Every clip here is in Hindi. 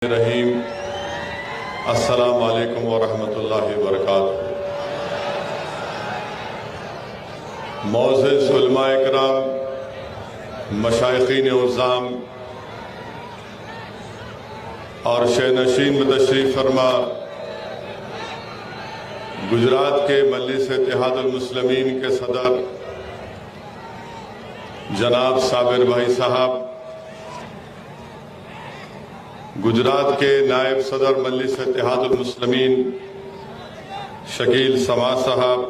रहीम अस्सलाम वालेकुम वरहमतुल्लाहि वबरकातुहू। मोअज़्ज़िज़ उलमाए किराम, मशाइख़ीन उज़्ज़ाम और शहनशीन में तशरीफ़ फरमा गुजरात के मजलिस इत्तेहादुल मुस्लिमीन के सदर जनाब साबिर भाई साहब, गुजरात के नायब सदर मजलिस इत्तेहादुल मुस्लिमीन शकील समाज साहब,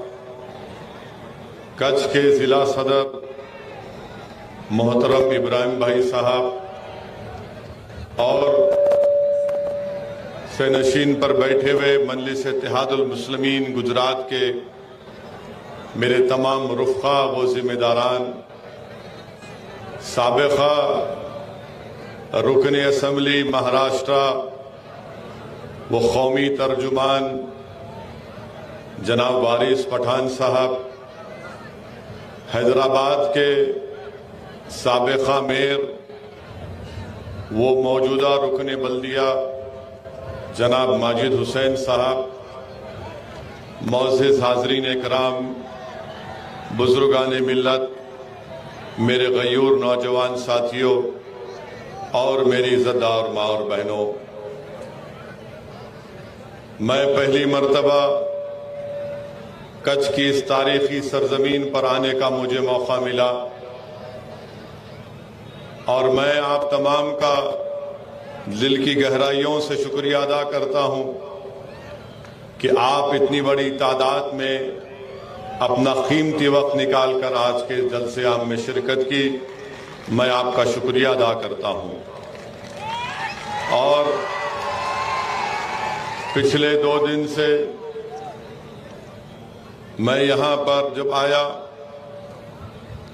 कच्छ के ज़िला सदर मोहतरम इब्राहिम भाई साहब और सनशीन पर बैठे हुए मजलिस इत्तेहादुल मुस्लिमीन गुजरात के मेरे तमाम रुफ़क़ा व ज़िम्मेदारान, साबिक़ा रुकन असम्बली महाराष्ट्र व कौमी तर्जुमान जनाब वारिस पठान साहब, हैदराबाद के साबिक़ा मेयर वो मौजूदा रुकन बल्दिया जनाब माजिद हुसैन साहब, मोअज़्ज़िज़ हाज़रीन इकराम, बुज़ुर्गान मिल्लत, मेरे गयूर नौजवान साथियों और मेरी इज़्ज़तदार माँ और बहनों, मैं पहली मर्तबा कच्छ की इस तारीखी सरजमीन पर आने का मुझे मौका मिला और मैं आप तमाम का दिल की गहराइयों से शुक्रिया अदा करता हूँ कि आप इतनी बड़ी तादाद में अपना कीमती वक्त निकाल कर आज के जलसे आम में शिरकत की। मैं आपका शुक्रिया अदा करता हूं और पिछले 2 दिन से मैं यहां पर जब आया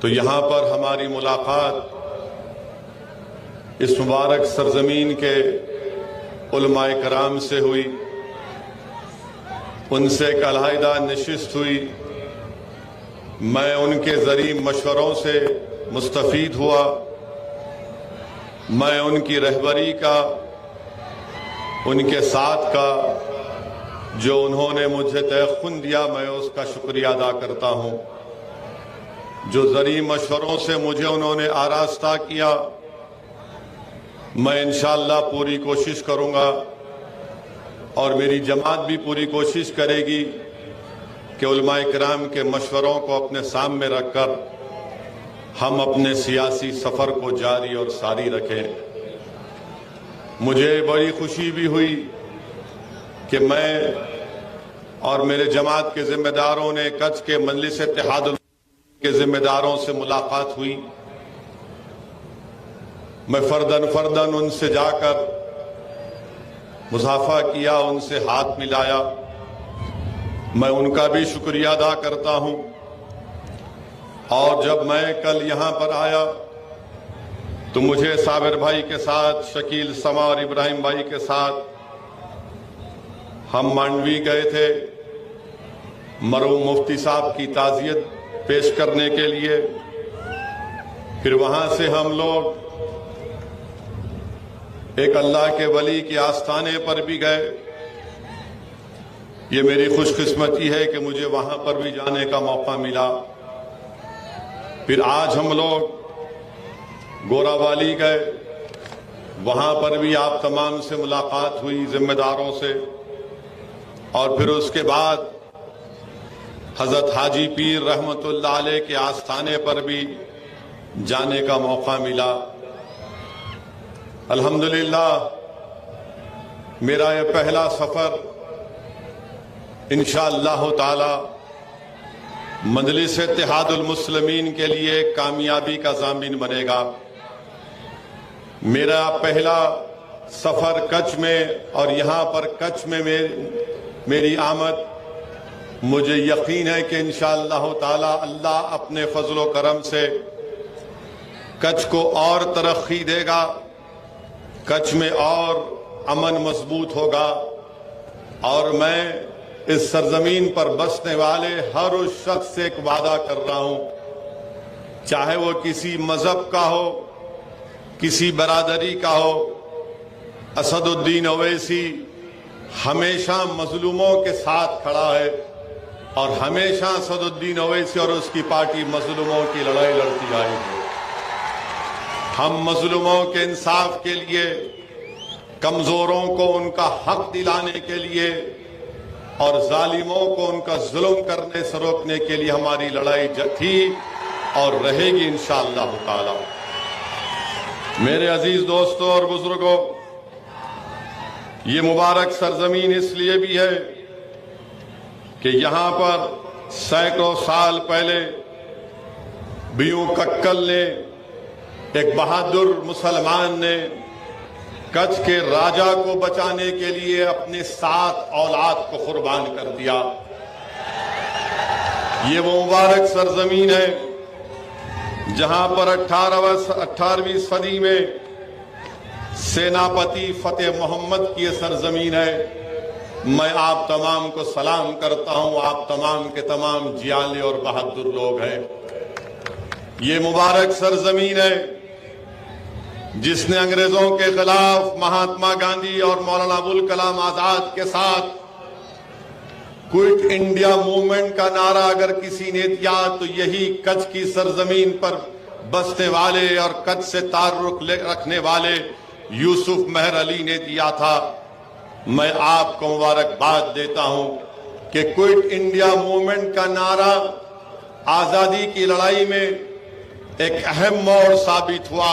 तो यहां पर हमारी मुलाकात इस मुबारक सरजमीन के उलमाए कराम से हुई, उनसे एक अलहदा नशिस्त हुई। मैं उनके ज़रिए मशवरों से मुस्तफ़ीद हुआ, मैं उनकी रहबरी का, उनके साथ का जो उन्होंने मुझे तयख़ुन दिया, मैं उसका शुक्रिया अदा करता हूँ। जो ज़रिए मशवरों से मुझे उन्होंने आरास्ता किया, मैं इंशाअल्लाह पूरी कोशिश करूँगा और मेरी जमात भी पूरी कोशिश करेगी कि उलमाए किराम के मशवरों को अपने सामने रखकर हम अपने सियासी सफ़र को जारी और सारी रखें। मुझे बड़ी खुशी भी हुई कि मैं और मेरे जमात के ज़िम्मेदारों ने कच्छ के मजलिस इत्तेहादुल के ज़िम्मेदारों से मुलाकात हुई। मैं फर्दन उनसे जाकर मुसाफा किया, उनसे हाथ मिलाया। मैं उनका भी शुक्रिया अदा करता हूं। और जब मैं कल यहां पर आया तो मुझे साबिर भाई के साथ, शकील समा और इब्राहिम भाई के साथ हम मांडवी गए थे मरहूम मुफ्ती साहब की ताज़ियत पेश करने के लिए। फिर वहां से हम लोग एक अल्लाह के वली के आस्थाने पर भी गए। ये मेरी खुशकिस्मती है कि मुझे वहां पर भी जाने का मौका मिला। फिर आज हम लोग गोरावाली गए, वहां पर भी आप तमाम से मुलाकात हुई, जिम्मेदारों से। और फिर उसके बाद हजरत हाजी पीर रहमतुल्लाह अलैह के आस्थाने पर भी जाने का मौका मिला। अल्हम्दुलिल्लाह मेरा यह पहला सफर इंशाअल्लाह ताला मजलिस इत्तेहादुल मुस्लिमीन के लिए कामयाबी का ज़ामिन बनेगा। मेरा पहला सफर कच्छ में और यहाँ पर कच्छ में मेरी आमद, मुझे यकीन है कि इंशाअल्लाह ताला अल्लाह अपने फजलो करम से कच्छ को और तरक्की देगा, कच्छ में और अमन मजबूत होगा। और मैं इस सरजमीन पर बसने वाले हर उस शख्स से एक वादा कर रहा हूं, चाहे वो किसी मजहब का हो, किसी बरादरी का हो, असदुद्दीन ओवैसी हमेशा मजलूमों के साथ खड़ा है और हमेशा असदुद्दीन ओवैसी और उसकी पार्टी मजलूमों की लड़ाई लड़ती आई है। हम मजलूमों के इंसाफ के लिए, कमजोरों को उनका हक दिलाने के लिए और जालिमों को उनका जुल्म करने से रोकने के लिए हमारी लड़ाई थी और रहेगी इंशाअल्लाह ताला। मेरे अजीज दोस्तों और बुजुर्गों, ये मुबारक सरजमीन इसलिए भी है कि यहां पर सैकड़ों साल पहले बीयू कक्कल ने, एक बहादुर मुसलमान ने, कच्छ के राजा को बचाने के लिए अपने 7 औलाद को कुर्बान कर दिया। ये वो मुबारक सरजमीन है जहां पर 18वीं सदी में सेनापति फतेह मोहम्मद की सरजमीन है। मैं आप तमाम को सलाम करता हूं। आप तमाम के तमाम जियाले और बहादुर लोग हैं। ये मुबारक सरजमीन है जिसने अंग्रेजों के खिलाफ महात्मा गांधी और मौलाना अबुल कलाम आजाद के साथ क्विट इंडिया मूवमेंट का नारा अगर किसी ने दिया तो यही कच्छ की सरजमीन पर बसने वाले और कच्छ से ताल्लुक रखने वाले यूसुफ मेहर अली ने दिया था। मैं आपको मुबारकबाद देता हूं कि क्विट इंडिया मूवमेंट का नारा आजादी की लड़ाई में एक अहम मोड़ साबित हुआ।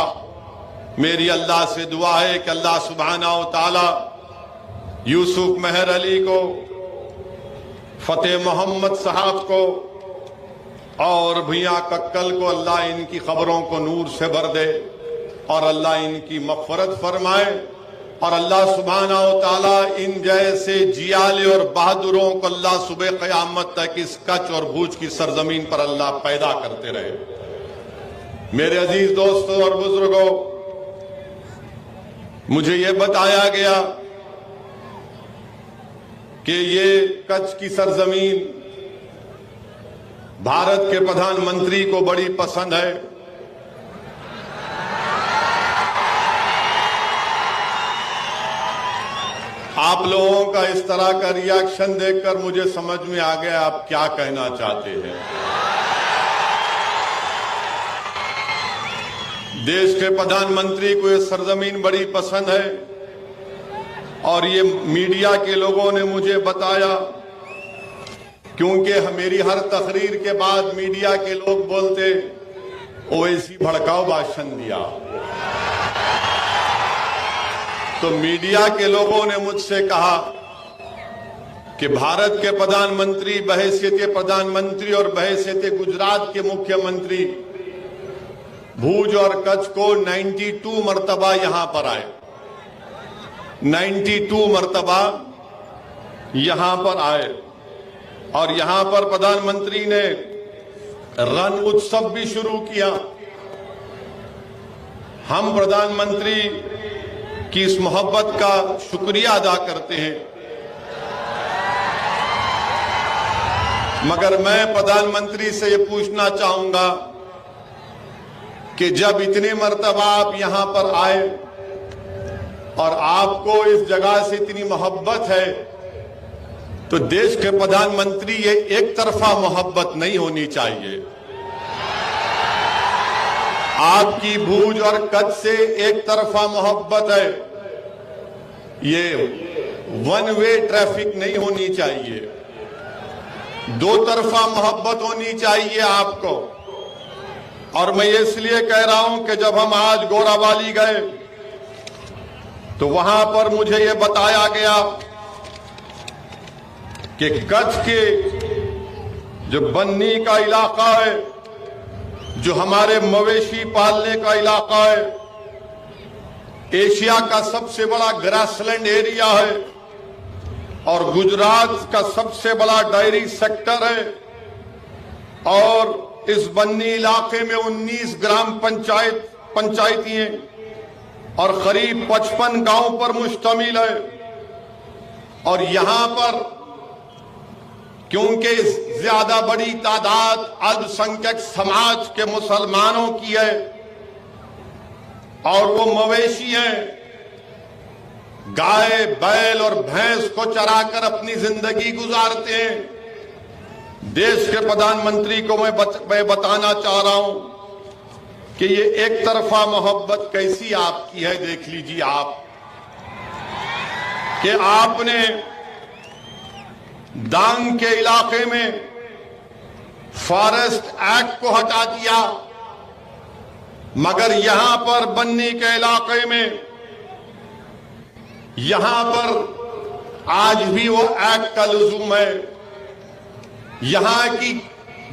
मेरी अल्लाह से दुआ है कि अल्लाह सुब्हानहू व तआला यूसुफ मेहर अली को, फतेह मोहम्मद साहब को और भैया कक्कल को अल्लाह इनकी खबरों को नूर से भर दे और अल्लाह इनकी मग़फ़िरत फरमाए और अल्लाह सुब्हानहू व तआला इन जैसे जियाले और बहादुरों को अल्लाह सुबह क़यामत तक इस कच्छ और भूज की सरजमीन पर अल्लाह पैदा करते रहे। मेरे अजीज दोस्तों और बुजुर्गों, मुझे ये बताया गया कि ये कच्छ की सरजमीन भारत के प्रधानमंत्री को बड़ी पसंद है। आप लोगों का इस तरह का रिएक्शन देखकर मुझे समझ में आ गया आप क्या कहना चाहते हैं। देश के प्रधानमंत्री को ये सरजमीन बड़ी पसंद है और ये मीडिया के लोगों ने मुझे बताया, क्योंकि मेरी हर तकरीर के बाद मीडिया के लोग बोलते ओवैसी भड़काऊ भाषण दिया, तो मीडिया के लोगों ने मुझसे कहा कि भारत के प्रधानमंत्री बहैसियत प्रधानमंत्री और बहैसियत गुजरात के मुख्यमंत्री भूज और कच्छ को 92 मरतबा यहां पर आए, 92 मरतबा यहां पर आए और यहां पर प्रधानमंत्री ने रण उत्सव भी शुरू किया। हम प्रधानमंत्री की इस मोहब्बत का शुक्रिया अदा करते हैं, मगर मैं प्रधानमंत्री से ये पूछना चाहूंगा कि जब इतने मर्तबा आप यहां पर आए और आपको इस जगह से इतनी मोहब्बत है, तो देश के प्रधानमंत्री ये एक तरफा मोहब्बत नहीं होनी चाहिए। आपकी भूज और कच्छ से एक तरफा मोहब्बत है, ये वन वे ट्रैफिक नहीं होनी चाहिए, दो तरफा मोहब्बत होनी चाहिए आपको। और मैं ये इसलिए कह रहा हूं कि जब हम आज गोरावाली गए तो वहां पर मुझे ये बताया गया कि कच्छ के जो बन्नी का इलाका है, जो हमारे मवेशी पालने का इलाका है, एशिया का सबसे बड़ा ग्रासलैंड एरिया है और गुजरात का सबसे बड़ा डायरी सेक्टर है और इस बन्नी इलाके में 19 ग्राम पंचायती हैं और करीब 55 गांव पर मुश्तमिल है। और यहां पर क्योंकि ज्यादा बड़ी तादाद अल्पसंख्यक समाज के मुसलमानों की है और वो मवेशी हैं, गाय बैल और भैंस को चराकर अपनी जिंदगी गुजारते हैं। देश के प्रधानमंत्री को मैं बताना चाह रहा हूं कि ये एक तरफा मोहब्बत कैसी आपकी है। देख लीजिए आप कि आपने डांग के इलाके में फॉरेस्ट एक्ट को हटा दिया, मगर यहां पर बन्नी के इलाके में यहां पर आज भी वो एक्ट का लुज़ूम है। यहां की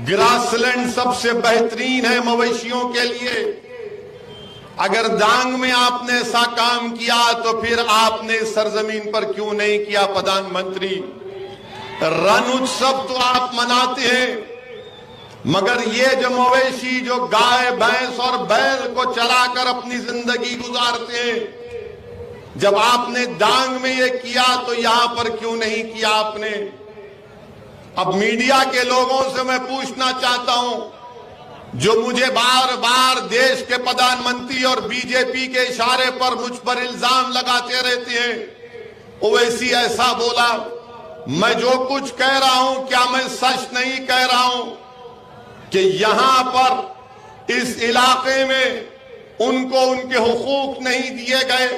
ग्रासलैंड सबसे बेहतरीन है मवेशियों के लिए। अगर डांग में आपने ऐसा काम किया तो फिर आपने इस सरजमीन पर क्यों नहीं किया प्रधानमंत्री? रण उत्सव तो आप मनाते हैं, मगर ये जो मवेशी जो गाय भैंस और बैल को चराकर अपनी जिंदगी गुजारते हैं, जब आपने डांग में ये किया तो यहां पर क्यों नहीं किया आपने? अब मीडिया के लोगों से मैं पूछना चाहता हूं, जो मुझे बार बार देश के प्रधानमंत्री और बीजेपी के इशारे पर मुझ पर इल्जाम लगाते रहते हैं, ओवैसी ऐसा बोला। मैं जो कुछ कह रहा हूं, क्या मैं सच नहीं कह रहा हूं कि यहां पर इस इलाके में उनको उनके हुकूक नहीं दिए गए?